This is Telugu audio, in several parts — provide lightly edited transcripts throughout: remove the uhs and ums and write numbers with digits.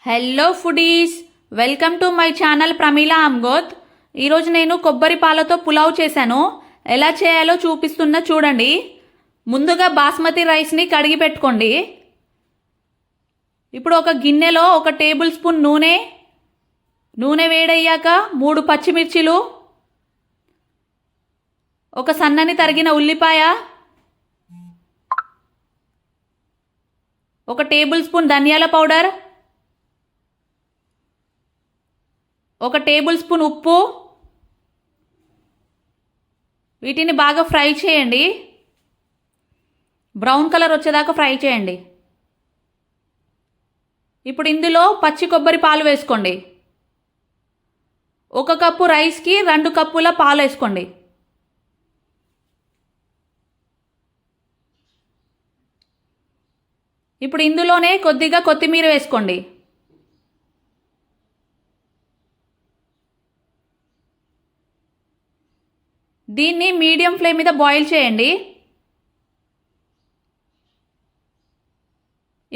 Hello foodies, welcome to my channel Pramila Amgoth. ఈరోజు నేను కొబ్బరి పాలతో పులావ్ చేశాను. ఎలా చేయాలో చూపిస్తున్నా చూడండి. ముందుగా బాస్మతి రైస్ని కడిగి పెట్టుకోండి. ఇప్పుడు ఒక గిన్నెలో 1 టేబుల్ స్పూన్ నూనె వేడయ్యాక 3 పచ్చిమిర్చిలు, ఒక సన్నని తరిగిన ఉల్లిపాయ, 1 టేబుల్ స్పూన్ ధనియాల పౌడర్, 1 టేబుల్ స్పూన్ ఉప్పు, వీటిని బాగా ఫ్రై చేయండి. బ్రౌన్ కలర్ వచ్చేదాకా ఫ్రై చేయండి. ఇప్పుడు ఇందులో పచ్చి కొబ్బరి పాలు వేసుకోండి. 1 కప్పు రైస్కి 2 కప్పుల పాలు వేసుకోండి. ఇప్పుడు ఇందులోనే కొద్దిగా కొత్తిమీర వేసుకోండి. దీన్ని మీడియం ఫ్లేమ్ మీద బాయిల్ చేయండి.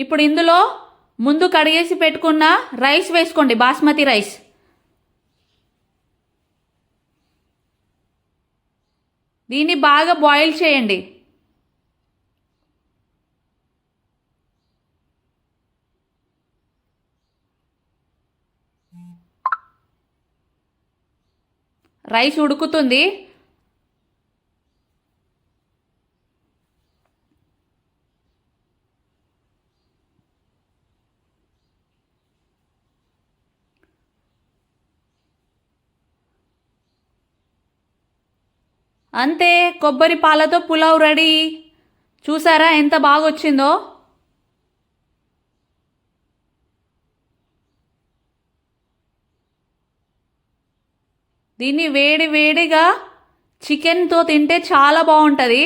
ఇప్పుడు ఇందులో ముందు కడిగేసి పెట్టుకున్న రైస్ వేసుకోండి, బాస్మతి రైస్. దీన్ని బాగా బాయిల్ చేయండి. రైస్ ఉడుకుతుంది. అంతే, కొబ్బరి పాలతో పులావ్ రెడీ. చూసారా ఎంత బాగా వచ్చిందో. దీన్ని వేడి వేడిగా చికెన్తో తింటే చాలా బాగుంటుంది.